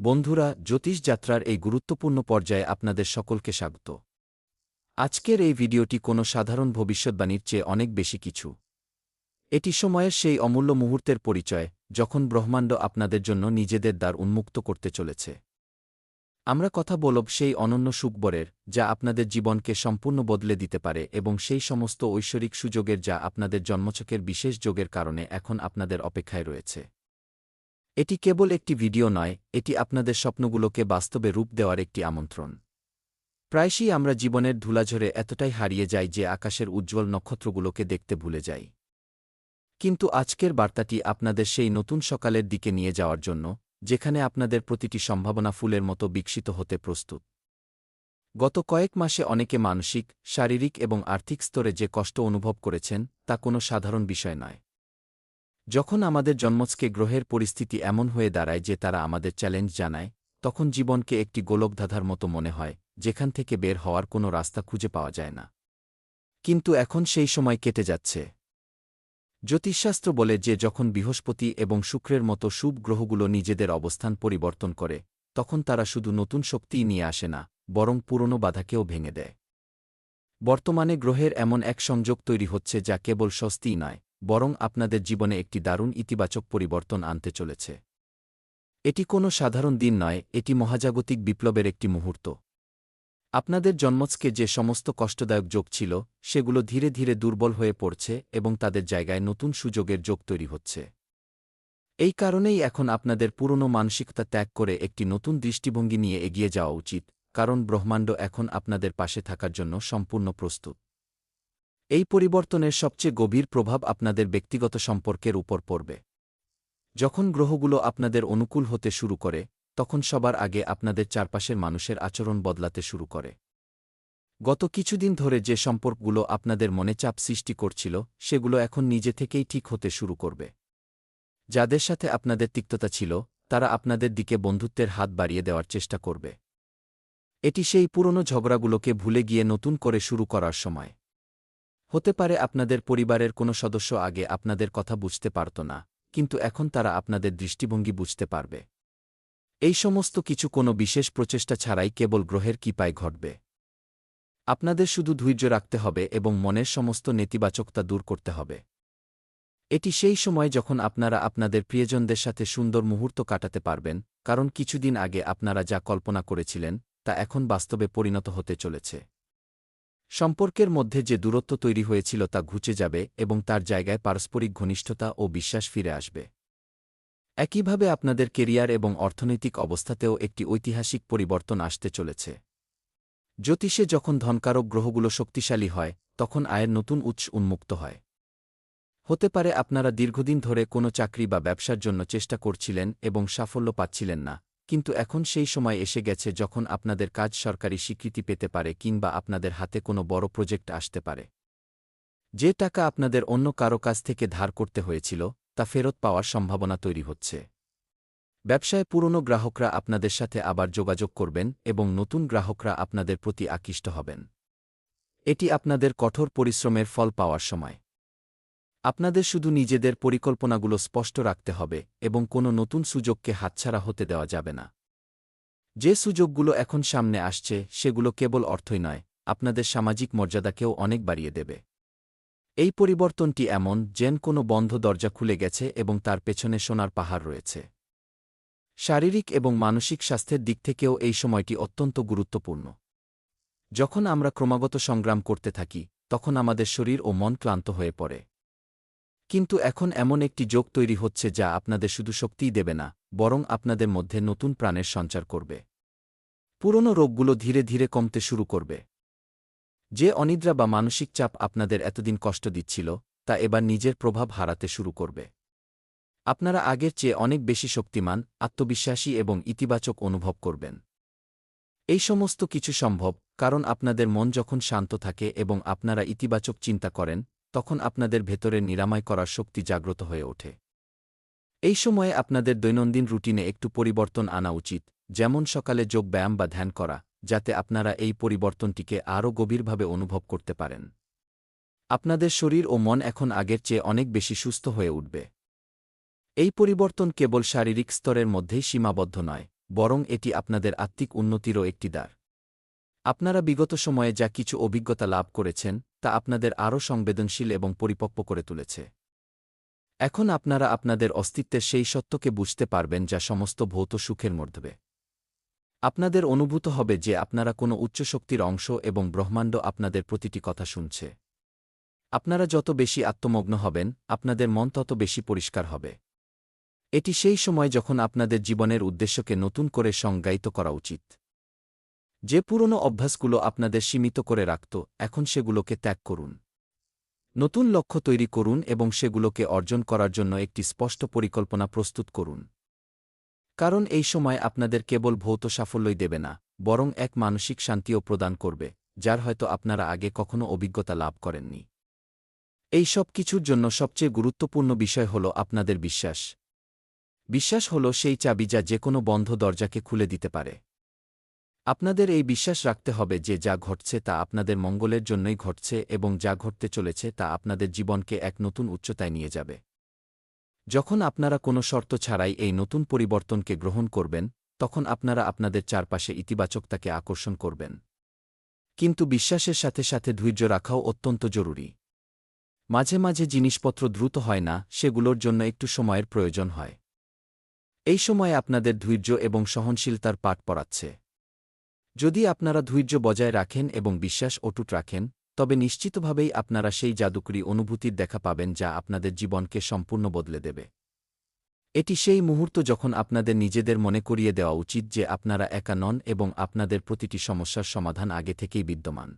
বন্ধুরা, জ্যোতিষ যাত্রার এই গুরুত্বপূর্ণ পর্যায়ে আপনাদের সকলকে স্বাগত। আজকের এই ভিডিওটি কোনো সাধারণ ভবিষ্যদ্বাণীর চেয়ে অনেক বেশি কিছু। এটি সময়ের সেই অমূল্য মুহূর্তের পরিচয়, যখন ব্রহ্মাণ্ড আপনাদের জন্য নিজেদের দ্বার উন্মুক্ত করতে চলেছে। আমরা কথা বলব সেই অনন্য সুখবরের, যা আপনাদের জীবনকে সম্পূর্ণ বদলে দিতে পারে, এবং সেই সমস্ত ঐশ্বরিক সুযোগের যা আপনাদের জন্মছকের বিশেষ যোগের কারণে এখন আপনাদের অপেক্ষায় রয়েছে। এটি কেবল একটি ভিডিও নয়, এটি আপনাদের স্বপ্নগুলোকে বাস্তবে রূপ দেওয়ার একটি আমন্ত্রণ। প্রায়শই আমরা জীবনের ধুলাঝড়ে এতটাই হারিয়ে যাই যে আকাশের উজ্জ্বল নক্ষত্রগুলোকে দেখতে ভুলে যাই। কিন্তু আজকের বার্তাটি আপনাদের সেই নতুন সকালের দিকে নিয়ে যাওয়ার জন্য, যেখানে আপনাদের প্রতিটি সম্ভাবনা ফুলের মতো বিকশিত হতে প্রস্তুত। গত কয়েক মাসে অনেকে মানসিক, শারীরিক এবং আর্থিক স্তরে যে কষ্ট অনুভব করেছেন, তা কোনো সাধারণ বিষয় নয়। যখন আমাদের জন্মছকে গ্রহের পরিস্থিতি এমন হয়ে দাঁড়ায় যে তারা আমাদের চ্যালেঞ্জ জানায়, তখন জীবনকে একটি গোলকধাঁধার মতো মনে হয়, যেখান থেকে বের হওয়ার কোনো রাস্তা খুঁজে পাওয়া যায় না। কিন্তু এখন সেই সময় কেটে যাচ্ছে। জ্যোতিষশাস্ত্র বলে যে যখন বৃহস্পতি এবং শুক্রের মতো শুভ গ্রহগুলো নিজেদের অবস্থান পরিবর্তন করে, তখন তারা শুধু নতুন শক্তিই নিয়ে আসে না, বরং পুরনো বাধাকেও ভেঙে দেয়। বর্তমানে গ্রহের এমন এক সংযোগ তৈরি হচ্ছে যা কেবল স্বস্তিই নয়, বরং আপনাদের জীবনে একটি দারুণ ইতিবাচক পরিবর্তন আনতে চলেছে। এটি কোনো সাধারণ দিন নয়, এটি মহাজাগতিক বিপ্লবের একটি মুহূর্ত। আপনাদের জন্মছকে যে সমস্ত কষ্টদায়ক যোগ ছিল, সেগুলো ধীরে ধীরে দুর্বল হয়ে পড়ছে এবং তাদের জায়গায় নতুন সুযোগের যোগ তৈরি হচ্ছে। এই কারণেই এখন আপনাদের পুরনো মানসিকতা ত্যাগ করে একটি নতুন দৃষ্টিভঙ্গি নিয়ে এগিয়ে যাওয়া উচিত, কারণ ব্রহ্মাণ্ড এখন আপনাদের পাশে থাকার জন্য সম্পূর্ণ প্রস্তুত। এই পরিবর্তনের সবচেয়ে গভীর প্রভাব আপনাদের ব্যক্তিগত সম্পর্কের উপর পড়বে। যখন গ্রহগুলো আপনাদের অনুকূল হতে শুরু করে, তখন সবার আগে আপনাদের চারপাশের মানুষের আচরণ বদলাতে শুরু করে। গত কিছুদিন ধরে যে সম্পর্কগুলো আপনাদের মনে চাপ সৃষ্টি করছিল, সেগুলো এখন নিজে থেকেই ঠিক হতে শুরু করবে। যাদের সাথে আপনাদের তিক্ততা ছিল, তারা আপনাদের দিকে বন্ধুত্বের হাত বাড়িয়ে দেওয়ার চেষ্টা করবে। এটি সেই পুরনো ঝগড়াগুলোকে ভুলে গিয়ে নতুন করে শুরু করার সময়। হতে পারে আপনাদের পরিবারের কোনো সদস্য আগে আপনাদের কথা বুঝতে পারত না, কিন্তু এখন তারা আপনাদের দৃষ্টিভঙ্গি বুঝতে পারবে। এই সমস্ত কিছু কোনো বিশেষ প্রচেষ্টা ছাড়াই কেবল গ্রহের কৃপায় ঘটবে। আপনাদের শুধু ধৈর্য রাখতে হবে এবং মনের সমস্ত নেতিবাচকতা দূর করতে হবে। এটি সেই সময় যখন আপনারা আপনাদের প্রিয়জনদের সাথে সুন্দর মুহূর্ত কাটাতে পারবেন, কারণ কিছুদিন আগে আপনারা যা কল্পনা করেছিলেন, তা এখন বাস্তবে পরিণত হতে চলেছে। সম্পর্কের মধ্যে যে দূরত্ব তৈরি হয়েছিল তা ঘুচে যাবে এবং তার জায়গায় পারস্পরিক ঘনিষ্ঠতা ও বিশ্বাস ফিরে আসবে। একইভাবে আপনাদের কেরিয়ার এবং অর্থনৈতিক অবস্থাতেও একটি ঐতিহাসিক পরিবর্তন আসতে চলেছে। জ্যোতিষে যখন ধনকারক গ্রহগুলো শক্তিশালী হয়, তখন আয়ের নতুন উৎস উন্মুক্ত হয়। হতে পারে আপনারা দীর্ঘদিন ধরে কোনো চাকরি বা ব্যবসার জন্য চেষ্টা করছিলেন এবং সাফল্য পাচ্ছিলেন না, কিন্তু এখন সেই সময় এসে গেছে যখন আপনাদের কাজ সরকারি স্বীকৃতি পেতে পারে কিংবা আপনাদের হাতে কোনো বড় প্রজেক্ট আসতে পারে। যে টাকা আপনাদের অন্য কারো কাছ থেকে ধার করতে হয়েছিল, তা ফেরত পাওয়ার সম্ভাবনা তৈরি হচ্ছে। ব্যবসায় পুরনো গ্রাহকরা আপনাদের সাথে আবার যোগাযোগ করবেন এবং নতুন গ্রাহকরা আপনাদের প্রতি আকৃষ্ট হবেন। এটি আপনাদের কঠোর পরিশ্রমের ফল পাওয়ার সময়। আপনাদের শুধু নিজেদের পরিকল্পনাগুলো স্পষ্ট রাখতে হবে এবং কোনো নতুন সুযোগকে হাতছাড়া হতে দেওয়া যাবে না। যে সুযোগগুলো এখন সামনে আসছে, সেগুলো কেবল অর্থই নয়, আপনাদের সামাজিক মর্যাদাকেও অনেক বাড়িয়ে দেবে। এই পরিবর্তনটি এমন যেন কোনো বন্ধ দরজা খুলে গেছে এবং তার পেছনে সোনার পাহাড় রয়েছে। শারীরিক এবং মানসিক স্বাস্থ্যের দিক থেকেও এই সময়টি অত্যন্ত গুরুত্বপূর্ণ। যখন আমরা ক্রমাগত সংগ্রাম করতে থাকি, তখন আমাদের শরীর ও মন ক্লান্ত হয়ে পড়ে। কিন্তু এখন এমন একটি যোগ তৈরি হচ্ছে যা আপনাদের শুধু শক্তিই দেবে না, বরং আপনাদের মধ্যে নতুন প্রাণের সঞ্চার করবে। পুরনো রোগগুলো ধীরে ধীরে কমতে শুরু করবে। যে অনিদ্রা বা মানসিক চাপ আপনাদের এতদিন কষ্ট দিচ্ছিল, তা এবার নিজের প্রভাব হারাতে শুরু করবে। আপনারা আগের চেয়ে অনেক বেশি শক্তিমান, আত্মবিশ্বাসী এবং ইতিবাচক অনুভব করবেন। এই সমস্ত কিছু সম্ভব, কারণ আপনাদের মন যখন শান্ত থাকে এবং আপনারা ইতিবাচক চিন্তা করেন, তখন আপনাদের ভেতরের নিরাময় করার শক্তি জাগ্রত হয়ে ওঠে। এই সময়ে আপনাদের দৈনন্দিন রুটিনে একটু পরিবর্তন আনা উচিত, যেমন সকালে যোগ ব্যায়াম বা ধ্যান করা, যাতে আপনারা এই পরিবর্তনটিকে আরও গভীরভাবে অনুভব করতে পারেন। আপনাদের শরীর ও মন এখন আগের চেয়ে অনেক বেশি সুস্থ হয়ে উঠবে। এই পরিবর্তন কেবল শারীরিক স্তরের মধ্যেই সীমাবদ্ধ নয়, বরং এটি আপনাদের আত্মিক উন্নতিরও একটি দ্বার। আপনারা বিগত সময়ে যা কিছু অভিজ্ঞতা লাভ করেছেন তা আপনাদের আরও সংবেদনশীল এবং পরিপক্ব করে তুলেছে। এখন আপনারা আপনাদের অস্তিত্বের সেই সত্যকে বুঝতে পারবেন যা সমস্ত ভৌত সুখের মধ্যে। আপনাদের অনুভূত হবে যে আপনারা কোনো উচ্চ শক্তির অংশ এবং ব্রহ্মাণ্ড আপনাদের প্রতিটি কথা শুনছে। আপনারা যত বেশি আত্মমগ্ন হবেন, আপনাদের মন তত বেশি পরিষ্কার হবে। এটি সেই সময় যখন আপনাদের জীবনের উদ্দেশ্যকে নতুন করে সংজ্ঞায়িত করা উচিত। যে পুরনো অভ্যাসগুলো আপনাদের সীমিত করে রাখত, এখন সেগুলোকে ত্যাগ করুন। নতুন লক্ষ্য তৈরি করুন এবং সেগুলোকে অর্জন করার জন্য একটি স্পষ্ট পরিকল্পনা প্রস্তুত করুন। কারণ এই সময় আপনাদের কেবল ভৌত সাফল্যই দেবে না, বরং এক মানসিক শান্তিও প্রদান করবে, যার হয়তো আপনারা আগে কখনো অভিজ্ঞতা লাভ করেননি। এই সব কিছুর জন্য সবচেয়ে গুরুত্বপূর্ণ বিষয় হল আপনাদের বিশ্বাস। বিশ্বাস হল সেই চাবি যা যেকোনো বন্ধ দরজাকে খুলে দিতে পারে। আপনাদের এই বিশ্বাস রাখতে হবে যে যা ঘটছে তা আপনাদের মঙ্গলের জন্যই ঘটছে এবং যা ঘটতে চলেছে তা আপনাদের জীবনকে এক নতুন উচ্চতায় নিয়ে যাবে। যখন আপনারা কোনো শর্ত ছাড়াই এই নতুন পরিবর্তনকে গ্রহণ করবেন, তখন আপনারা আপনাদের চারপাশে ইতিবাচকতাকে আকর্ষণ করবেন। কিন্তু বিশ্বাসের সাথে সাথে ধৈর্য রাখাও অত্যন্ত জরুরি। মাঝে মাঝে জিনিসপত্র দ্রুত হয় না, সেগুলোর জন্য একটু সময়ের প্রয়োজন হয়। এই সময়ে আপনাদের ধৈর্য এবং সহনশীলতার পাঠ পড়াচ্ছে। যদি আপনারা ধৈর্য বজায় রাখেন এবং বিশ্বাস অটুট রাখেন, তবে নিশ্চিতভাবেই আপনারা সেই জাদুকরী অনুভূতির দেখা পাবেন যা আপনাদের জীবনকে সম্পূর্ণ বদলে দেবে। এটি সেই মুহূর্ত যখন আপনাদের নিজেদের মনে করিয়ে দেওয়া উচিত যে আপনারা একা নন এবং আপনাদের প্রতিটি সমস্যার সমাধান আগে থেকেই বিদ্যমান।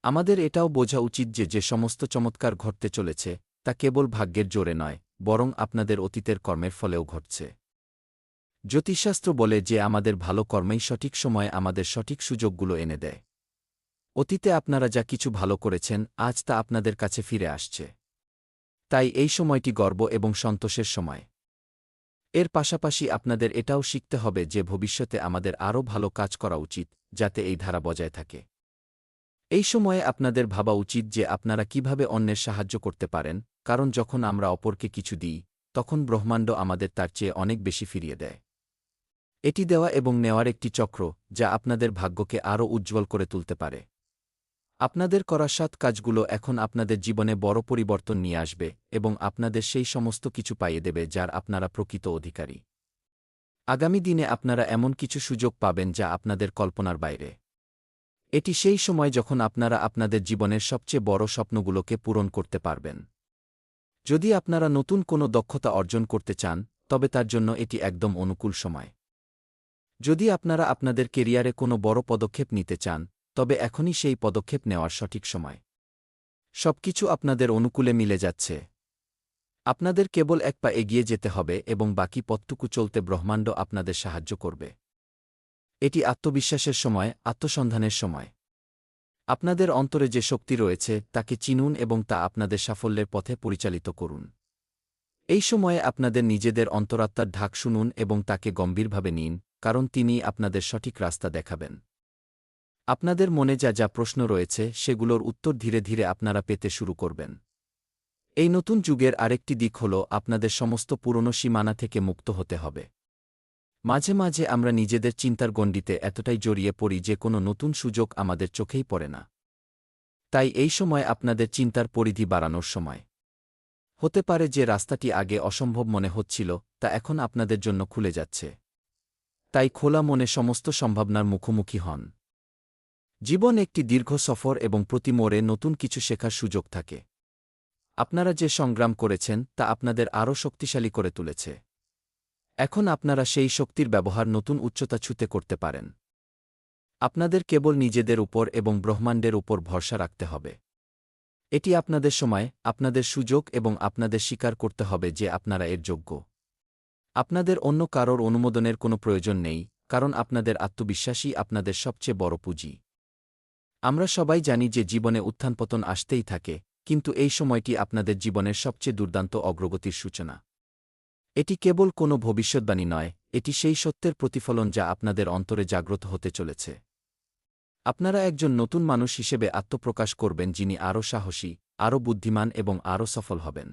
আমাদের এটাও বোঝা উচিত যে যে সমস্ত চমৎকার ঘটতে চলেছে তা কেবল ভাগ্যের জোরে নয়, বরং আপনাদের অতীতের কর্মের ফলেও ঘটছে। জ্যোতিষশাস্ত্র বলে যে আমাদের ভালো কর্মেই সঠিক সময়ে আমাদের সঠিক সুযোগগুলো এনে দেয়। অতীতে আপনারা যা কিছু ভালো করেছেন, আজ তা আপনাদের কাছে ফিরে আসছে। তাই এই সময়টি গর্ব এবং সন্তোষের সময়। এর পাশাপাশি আপনাদের এটাও শিখতে হবে যে ভবিষ্যতে আমাদের আরও ভালো কাজ করা উচিত, যাতে এই ধারা বজায় থাকে। এই সময়ে আপনাদের ভাবা উচিত যে আপনারা কিভাবে অন্যের সাহায্য করতে পারেন, কারণ যখন আমরা অপরকে কিছু দিই, তখন ব্রহ্মাণ্ড আমাদের তার চেয়ে অনেক বেশি ফিরিয়ে দেয়। এটি দেওয়া এবং নেওয়ার একটি চক্র, যা আপনাদের ভাগ্যকে আরও উজ্জ্বল করে তুলতে পারে। আপনাদের করা সৎ কাজগুলো এখন আপনাদের জীবনে বড় পরিবর্তন নিয়ে আসবে এবং আপনাদের সেই সমস্ত কিছু পাইয়ে দেবে যার আপনারা প্রকৃত অধিকারী। আগামী দিনে আপনারা এমন কিছু সুযোগ পাবেন যা আপনাদের কল্পনার বাইরে। এটি সেই সময় যখন আপনারা আপনাদের জীবনের সবচেয়ে বড় স্বপ্নগুলোকে পূরণ করতে পারবেন। যদি আপনারা নতুন কোনো দক্ষতা অর্জন করতে চান, তবে তার জন্য এটি একদম অনুকূল সময়। যদি আপনারা আপনাদের কেরিয়ারে কোনো বড় পদক্ষেপ নিতে চান, তবে এখনই সেই পদক্ষেপ নেওয়ার সঠিক সময়। সবকিছু আপনাদের অনুকূলে মিলে যাচ্ছে। আপনাদের কেবল এক পা এগিয়ে যেতে হবে এবং বাকি পথটুকু চলতে ব্রহ্মাণ্ড আপনাদের সাহায্য করবে। এটি আত্মবিশ্বাসের সময়, আত্মসন্ধানের সময়। আপনাদের অন্তরে যে শক্তি রয়েছে তাকে চিনুন এবং তা আপনাদের সাফল্যের পথে পরিচালিত করুন। এই সময়ে আপনাদের নিজেদের অন্তরাত্মার ঢাক শুনুন এবং তাকে গম্ভীরভাবে নিন, কারণ তিনিই আপনাদের সঠিক রাস্তা দেখাবেন। আপনাদের মনে যা যা প্রশ্ন রয়েছে সেগুলোর উত্তর ধীরে ধীরে আপনারা পেতে শুরু করবেন। এই নতুন যুগের আরেকটি দিক হল আপনাদের সমস্ত পুরনো সীমানা থেকে মুক্ত হতে হবে। মাঝে মাঝে আমরা নিজেদের চিন্তার গণ্ডিতে এতটাই জড়িয়ে পড়ি যে কোনো নতুন সুযোগ আমাদের চোখেই পড়ে না। তাই এই সময় আপনাদের চিন্তার পরিধি বাড়ানোর সময়। হতে পারে যে রাস্তাটি আগে অসম্ভব মনে হচ্ছিল তা এখন আপনাদের জন্য খুলে যাচ্ছে। তাই খোলা মনে সমস্ত সম্ভাবনার মুখোমুখি হন। জীবন একটি দীর্ঘ সফর এবং প্রতি মোড়ে নতুন কিছু শেখার সুযোগ থাকে। আপনারা যে সংগ্রাম করেছেন তা আপনাদের আরও শক্তিশালী করে তুলেছে। এখন আপনারা সেই শক্তির ব্যবহার নতুন উচ্চতা ছুঁতে করতে পারেন। আপনাদের কেবল নিজেদের উপর এবং ব্রহ্মাণ্ডের উপর ভরসা রাখতে হবে। এটি আপনাদের সময়, আপনাদের সুযোগ এবং আপনাদের স্বীকার করতে হবে যে আপনারা এর যোগ্য। আপনাদের অন্য কারোর অনুমোদনের কোনো প্রয়োজন নেই, কারণ আপনাদের আত্মবিশ্বাসই আপনাদের সবচেয়ে বড় পুঁজি। আমরা সবাই জানি যে জীবনে উত্থানপতন আসতেই থাকে, কিন্তু এই সময়টি আপনাদের জীবনের সবচেয়ে দুর্দান্ত অগ্রগতির সূচনা। এটি কেবল কোনো ভবিষ্যদ্বাণী নয়, এটি সেই সত্যের প্রতিফলন যা আপনাদের অন্তরে জাগ্রত হতে চলেছে। আপনারা একজন নতুন মানুষ হিসেবে আত্মপ্রকাশ করবেন যিনি আরও সাহসী, আরও বুদ্ধিমান এবং আরও সফল হবেন।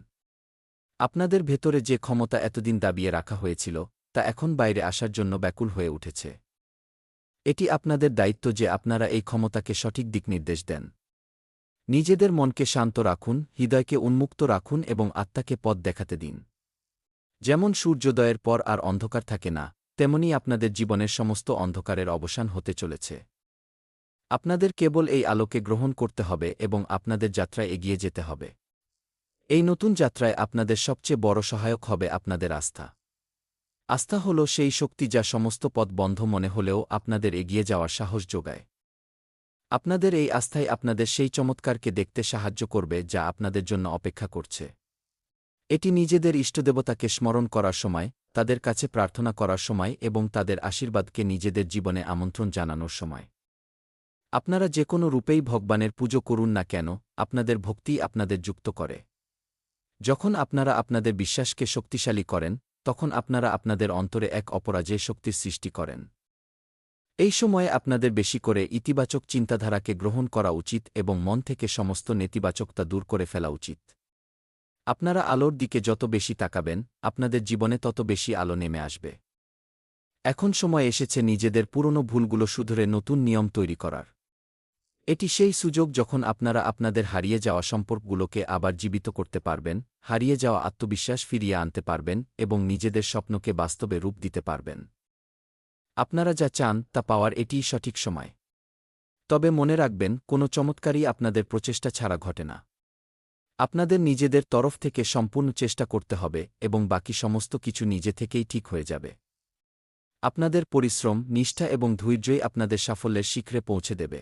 আপনাদের ভেতরে যে ক্ষমতা এতদিন দাবিয়ে রাখা হয়েছিল তা এখন বাইরে আসার জন্য ব্যাকুল হয়ে উঠেছে। এটি আপনাদের দায়িত্ব যে আপনারা এই ক্ষমতাকে সঠিক দিক নির্দেশ দেন। নিজেদের মনকে শান্ত রাখুন, হৃদয়কে উন্মুক্ত রাখুন এবং আত্মাকে পথ দেখাতে দিন। যেমন সূর্যোদয়ের পর আর অন্ধকার থাকে না, তেমনি আপনাদের জীবনের সমস্ত অন্ধকারের অবসান হতে চলেছে। আপনাদের কেবল এই আলোকে গ্রহণ করতে হবে এবং আপনাদের যাত্রায় এগিয়ে যেতে হবে। এই নতুন যাত্রায় আপনাদের সবচেয়ে বড় সহায়ক হবে আপনাদের আস্থা। আস্থা হল সেই শক্তি যা সমস্ত পথ বন্ধ মনে হলেও আপনাদের এগিয়ে যাওয়ার সাহস যোগায়। আপনাদের এই আস্থাই আপনাদের সেই চমৎকারকে দেখতে সাহায্য করবে যা আপনাদের জন্য অপেক্ষা করছে। এটি নিজেদের ইষ্টদেবতাকে স্মরণ করার সময়, তাদের কাছে প্রার্থনা করার সময় এবং তাদের আশীর্বাদকে নিজেদের জীবনে আমন্ত্রণ জানানোর সময়। আপনারা যে কোনো রূপেই ভগবানের পুজো করুন না কেন, আপনাদের ভক্তি আপনাদের যুক্ত করে। যখন আপনারা আপনাদের বিশ্বাসকে শক্তিশালী করেন, তখন আপনারা আপনাদের অন্তরে এক অপরাজেয় শক্তির সৃষ্টি করেন। এই সময়ে আপনাদের বেশি করে ইতিবাচক চিন্তাধারাকে গ্রহণ করা উচিত এবং মন থেকে সমস্ত নেতিবাচকতা দূর করে ফেলা উচিত। আপনারা আলোর দিকে যত বেশি তাকাবেন, আপনাদের জীবনে তত বেশি আলো নেমে আসবে। এখন সময় এসেছে নিজেদের পুরনো ভুলগুলো শুধরে নতুন নিয়ম তৈরি করার। এটি সেই সুযোগ যখন আপনারা আপনাদের হারিয়ে যাওয়া সম্পর্কগুলোকে আবার জীবিত করতে পারবেন, হারিয়ে যাওয়া আত্মবিশ্বাস ফিরিয়ে আনতে পারবেন এবং নিজেদের স্বপ্নকে বাস্তবে রূপ দিতে পারবেন। আপনারা যা চান তা পাওয়ার এটিই সঠিক সময়। তবে মনে রাখবেন, কোনো চমৎকারই আপনাদের প্রচেষ্টা ছাড়া ঘটে না। আপনাদের নিজেদের তরফ থেকে সম্পূর্ণ চেষ্টা করতে হবে এবং বাকি সমস্ত কিছু নিজে থেকেই ঠিক হয়ে যাবে। আপনাদের পরিশ্রম, নিষ্ঠা এবং ধৈর্যই আপনাদের সাফল্যের শিখরে পৌঁছে দেবে।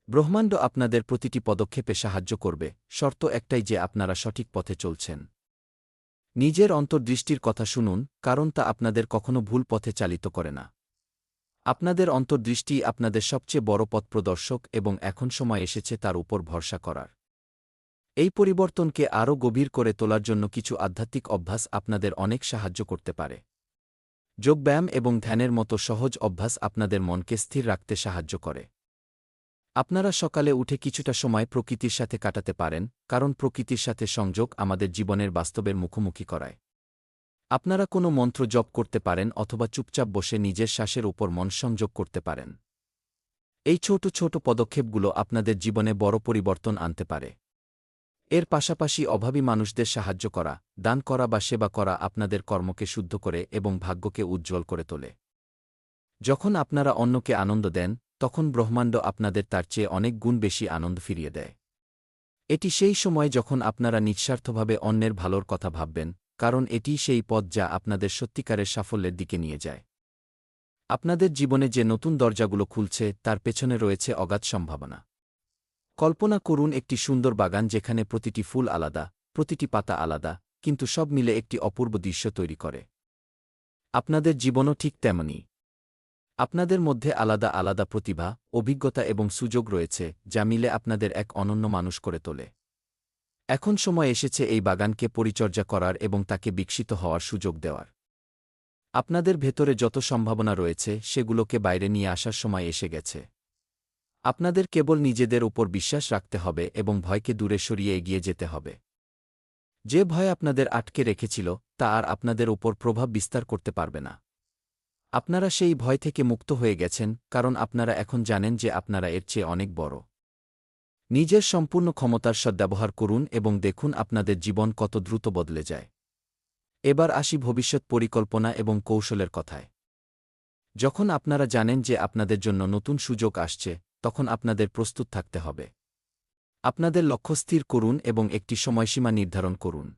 ব্রহ্মাণ্ড আপনাদের প্রতিটি পদক্ষেপে সাহায্য করবে, শর্ত একটাই যে আপনারা সঠিক পথে চলছেন। নিজের অন্তর্দৃষ্টির কথা শুনুন, কারণ তা আপনাদের কখনো ভুল পথে চালিত করে না। আপনাদের অন্তর্দৃষ্টি আপনাদের সবচেয়ে বড় পথপ্রদর্শক এবং এখন সময় এসেছে তার উপর ভরসা করার। এই পরিবর্তনকে আরও গভীর করে তোলার জন্য কিছু আধ্যাত্মিক অভ্যাস আপনাদের অনেক সাহায্য করতে পারে। যোগব্যায়াম এবং ধ্যানের মতো সহজ অভ্যাস আপনাদের মনকে স্থির রাখতে সাহায্য করে। আপনারা সকালে উঠে কিছুটা সময় প্রকৃতির সাথে কাটাতে পারেন, কারণ প্রকৃতির সাথে সংযোগ আমাদের জীবনের বাস্তবের মুখোমুখি করায়। আপনারা কোনো মন্ত্র জপ করতে পারেন অথবা চুপচাপ বসে নিজের শ্বাসের উপর মন সংযোগ করতে পারেন। এই ছোট ছোট পদক্ষেপগুলো আপনাদের জীবনে বড় পরিবর্তন আনতে পারে। এর পাশাপাশি অভাবী মানুষদের সাহায্য করা, দান করা বা সেবা করা আপনাদের কর্মকে শুদ্ধ করে এবং ভাগ্যকে উজ্জ্বল করে তোলে। যখন আপনারা অন্যকে আনন্দ দেন, তখন ব্রহ্মাণ্ড আপনাদের তার চেয়ে অনেক গুণ বেশি আনন্দ ফিরিয়ে দেয়। এটি সেই সময় যখন আপনারা নিঃস্বার্থভাবে অন্যের ভালোর কথা ভাববেন, কারণ এটিই সেই পথ যা আপনাদের সত্যিকারের সাফল্যের দিকে নিয়ে যায়। আপনাদের জীবনে যে নতুন দরজাগুলো খুলছে তার পেছনে রয়েছে অগাধ সম্ভাবনা। কল্পনা করুন একটি সুন্দর বাগান যেখানে প্রতিটি ফুল আলাদা, প্রতিটি পাতা আলাদা, কিন্তু সব মিলে একটি অপূর্ব দৃশ্য তৈরি করে। আপনাদের জীবনও ঠিক তেমনি। আপনাদের মধ্যে আলাদা আলাদা প্রতিভা, অভিজ্ঞতা এবং সুযোগ রয়েছে যা মিলে আপনাদের এক অনন্য মানুষ করে তোলে। এখন সময় এসেছে এই বাগানকে পরিচর্যা করার এবং তাকে বিকশিত হওয়ার সুযোগ দেওয়ার। আপনাদের ভেতরে যত সম্ভাবনা রয়েছে সেগুলোকে বাইরে নিয়ে আসার সময় এসে গেছে। আপনাদের কেবল নিজেদের উপর বিশ্বাস রাখতে হবে এবং ভয়কে দূরে সরিয়ে এগিয়ে যেতে হবে। যে ভয় আপনাদের আটকে রেখেছিল তা আর আপনাদের উপর প্রভাব বিস্তার করতে পারবে না। আপনারা সেই ভয় থেকে মুক্ত হয়ে গেছেন, কারণ আপনারা এখন জানেন যে আপনারা এর চেয়ে অনেক বড়। নিজের সম্পূর্ণ ক্ষমতার সদ্ব্যবহার করুন এবং দেখুন আপনাদের জীবন কত দ্রুত বদলে যায়। এবার আসি ভবিষ্যৎ পরিকল্পনা এবং কৌশলের কথায়। যখন আপনারা জানেন যে আপনাদের জন্য নতুন সুযোগ আসছে, তখন আপনাদের প্রস্তুত থাকতে হবে। আপনাদের লক্ষ্য স্থির করুন এবং একটি সময়সীমা নির্ধারণ করুন।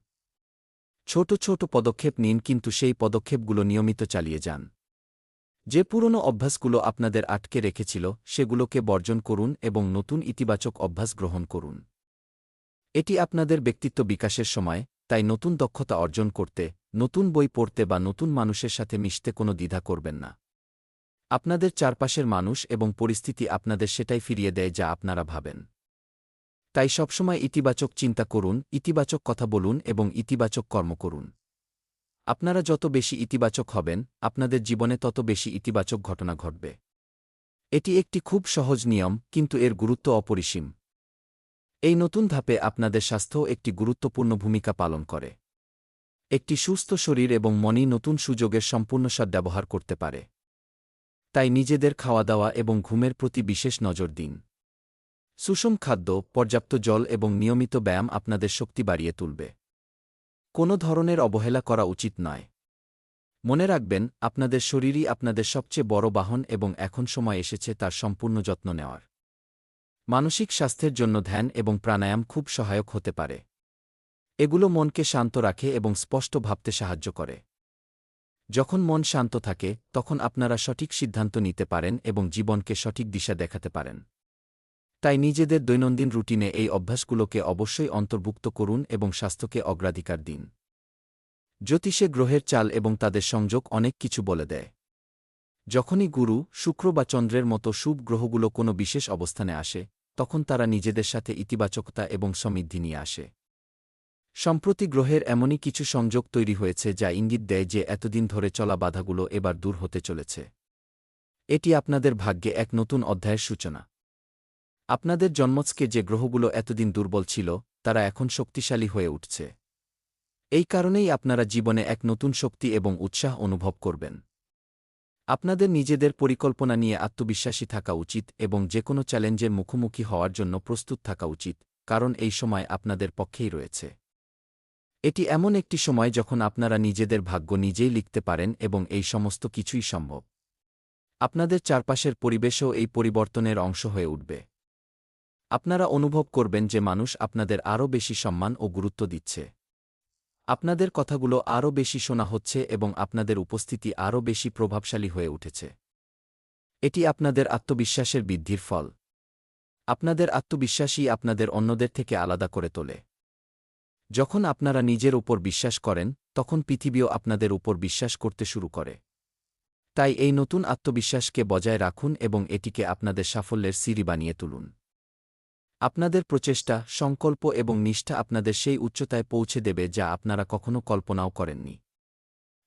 ছোট ছোট পদক্ষেপ নিন, কিন্তু সেই পদক্ষেপগুলো নিয়মিত চালিয়ে যান। যে পুরনো অভ্যাসগুলো আপনাদের আটকে রেখেছিল সেগুলোকে বর্জন করুন এবং নতুন ইতিবাচক অভ্যাস গ্রহণ করুন। এটি আপনাদের ব্যক্তিত্ব বিকাশের সময়, তাই নতুন দক্ষতা অর্জন করতে, নতুন বই পড়তে বা নতুন মানুষের সাথে মিশতে কোনো দ্বিধা করবেন না। আপনাদের চারপাশের মানুষ এবং পরিস্থিতি আপনাদের সেটাই ফিরিয়ে দেয় যা আপনারা ভাবেন। তাই সবসময় ইতিবাচক চিন্তা করুন, ইতিবাচক কথা বলুন এবং ইতিবাচক কর্ম করুন। আপনারা যত বেশি ইতিবাচক হবেন, আপনাদের জীবনে তত বেশি ইতিবাচক ঘটনা ঘটবে। এটি একটি খুব সহজ নিয়ম, কিন্তু এর গুরুত্ব অপরিসীম। এই নতুন ধাপে আপনাদের স্বাস্থ্যও একটি গুরুত্বপূর্ণ ভূমিকা পালন করে। একটি সুস্থ শরীর এবং মনই নতুন সুযোগের সম্পূর্ণ সদ্ব্যবহার করতে পারে। তাই নিজেদের খাওয়া-দাওয়া এবং ঘুমের প্রতি বিশেষ নজর দিন। সুষম খাদ্য, পর্যাপ্ত জল এবং নিয়মিত ব্যায়াম আপনাদের শক্তি বাড়িয়ে তুলবে। কোনো ধরনের অবহেলা করা উচিত নয়। মনে রাখবেন, আপনাদের শরীরই আপনাদের সবচেয়ে বড় বাহন এবং এখন সময় এসেছে তার সম্পূর্ণ যত্ন নেওয়ার। মানসিক স্বাস্থ্যের জন্য ধ্যান এবং প্রাণায়াম খুব সহায়ক হতে পারে। এগুলো মনকে শান্ত রাখে এবং স্পষ্ট ভাবতে সাহায্য করে। যখন মন শান্ত থাকে, তখন আপনারা সঠিক সিদ্ধান্ত নিতে পারেন এবং জীবনকে সঠিক দিশা দেখাতে পারেন। তাই নিজেদের দৈনন্দিন রুটিনে এই অভ্যাসগুলোকে অবশ্যই অন্তর্ভুক্ত করুন এবং স্বাস্থ্যকে অগ্রাধিকার দিন। জ্যোতিষে গ্রহের চাল এবং তাদের সংযোগ অনেক কিছু বলে দেয়। যখনই গুরু, শুক্র বা চন্দ্রের মতো শুভ গ্রহগুলো কোনো বিশেষ অবস্থানে আসে, তখন তারা নিজেদের সাথে ইতিবাচকতা এবং সমৃদ্ধি নিয়ে আসে। সম্প্রতি গ্রহের এমনই কিছু সংযোগ তৈরি হয়েছে যা ইঙ্গিত দেয় যে এতদিন ধরে চলা বাধাগুলো এবার দূর হতে চলেছে। এটি আপনাদের ভাগ্যে এক নতুন অধ্যায়ের সূচনা। আপনাদের জন্মছকে যে গ্রহগুলো এতদিন দুর্বল ছিল, তারা এখন শক্তিশালী হয়ে উঠছে। এই কারণেই আপনারা জীবনে এক নতুন শক্তি এবং উৎসাহ অনুভব করবেন। আপনাদের নিজেদের পরিকল্পনা নিয়ে আত্মবিশ্বাসী থাকা উচিত এবং যেকোনো চ্যালেঞ্জের মুখোমুখি হওয়ার জন্য প্রস্তুত থাকা উচিত, কারণ এই সময় আপনাদের পক্ষেই রয়েছে। এটি এমন একটি সময় যখন আপনারা নিজেদের ভাগ্য নিজেই লিখতে পারেন এবং এই সমস্ত কিছুই সম্ভব। আপনাদের চারপাশের পরিবেশও এই পরিবর্তনের অংশ হয়ে উঠবে। আপনারা অনুভব করবেন যে মানুষ আপনাদের আরও বেশি সম্মান ও গুরুত্ব দিচ্ছে। আপনাদের কথাগুলো আরও বেশি শোনা হচ্ছে এবং আপনাদের উপস্থিতি আরও বেশি প্রভাবশালী হয়ে উঠেছে। এটি আপনাদের আত্মবিশ্বাসের বৃদ্ধির ফল। আপনাদের আত্মবিশ্বাসই আপনাদের অন্যদের থেকে আলাদা করে তোলে। যখন আপনারা নিজের উপর বিশ্বাস করেন, তখন পৃথিবীও আপনাদের উপর বিশ্বাস করতে শুরু করে। তাই এই নতুন আত্মবিশ্বাসকে বজায় রাখুন এবং এটিকে আপনাদের সাফল্যের সিঁড়ি বানিয়ে তুলুন। আপনাদের প্রচেষ্টা, সংকল্প এবং নিষ্ঠা আপনাদের সেই উচ্চতায় পৌঁছে দেবে যা আপনারা কখনো কল্পনাও করেননি।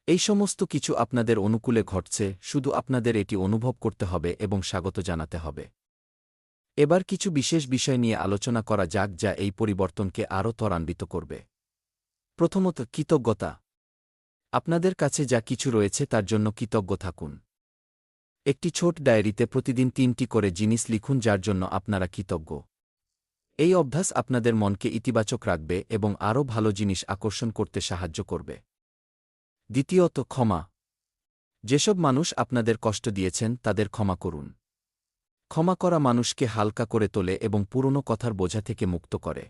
এই সমস্ত কিছু আপনাদের অনুকূলে ঘটছে, শুধু আপনাদের এটি অনুভব করতে হবে এবং স্বাগত জানাতে হবে। এবার কিছু বিশেষ বিষয় নিয়ে আলোচনা করা যাক যা এই পরিবর্তনকে আরও ত্বরান্বিত করবে। প্রথমত, কৃতজ্ঞতা। আপনাদের কাছে যা কিছু রয়েছে তার জন্য কৃতজ্ঞ থাকুন। একটি ছোট ডায়েরিতে প্রতিদিন 3টি করে জিনিস লিখুন যার জন্য আপনারা কৃতজ্ঞ। এই অভ্যাস আপনাদের মনকে ইতিবাচক রাখবে এবং আরও ভালো জিনিস আকর্ষণ করতে সাহায্য করবে। দ্বিতীয়ত, ক্ষমা। যেসব মানুষ আপনাদের কষ্ট দিয়েছেন তাদের ক্ষমা করুন। ক্ষমা করা মানুষকে হালকা করে তোলে এবং পুরনো কথার বোঝা থেকে মুক্ত করে।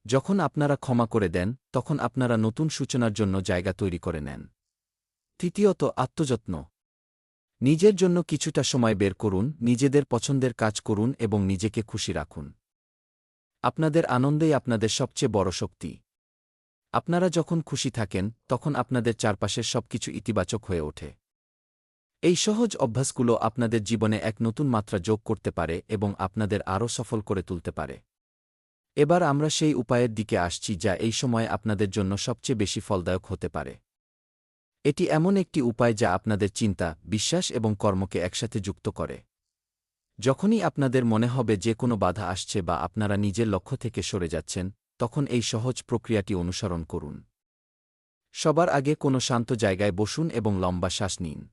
যখন আপনারা ক্ষমা করে দেন, তখন আপনারা নতুন সূচনার জন্য জায়গা তৈরি করে নেন। তৃতীয়ত, আত্মযত্ন। নিজের জন্য কিছুটা সময় বের করুন, নিজেদের পছন্দের কাজ করুন এবং নিজেকে খুশি রাখুন। আপনাদের আনন্দেই আপনাদের সবচেয়ে বড় শক্তি। আপনারা যখন খুশি থাকেন, তখন আপনাদের চারপাশের সবকিছু ইতিবাচক হয়ে ওঠে। এই সহজ অভ্যাসগুলো আপনাদের জীবনে এক নতুন মাত্রা যোগ করতে পারে এবং আপনাদের আরও সফল করে তুলতে পারে। এবার আমরা সেই উপায়ের দিকে আসছি যা এই সময়ে আপনাদের জন্য সবচেয়ে বেশি ফলদায়ক হতে পারে। এটি এমন একটি উপায় যা আপনাদের চিন্তা, বিশ্বাস এবং কর্মকে একসাথে যুক্ত করে। যখনই আপনাদের মনে হবে যে কোনো বাধা আসছে বা আপনারা নিজের লক্ষ্য থেকে সরে যাচ্ছেন, তখন এই সহজ প্রক্রিয়াটি অনুসরণ করুন। সবার আগে কোনো শান্ত জায়গায় বসুন এবং লম্বা শ্বাস নিন।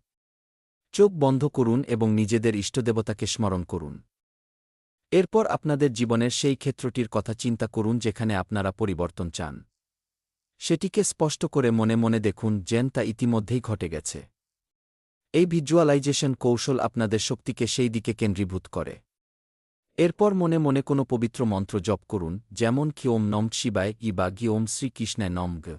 চোখ বন্ধ করুন এবং নিজেদের ইষ্টদেবতাকে স্মরণ করুন। এরপর আপনাদের জীবনের সেই ক্ষেত্রটির কথা চিন্তা করুন যেখানে আপনারা পরিবর্তন চান। সেটিকে স্পষ্ট করে মনে মনে দেখুন যেন তা ইতিমধ্যেই ঘটে গেছে। এই ভিজুয়ালাইজেশন কৌশল আপনাদের শক্তিকে সেই দিকে কেন্দ্রীভূত করে। এরপর মনে মনে কোনো পবিত্র মন্ত্র জপ করুন, যেমন কি ওম নম শিবায় ই বা গি ওম শ্রীকৃষ্ণায় নমঃ।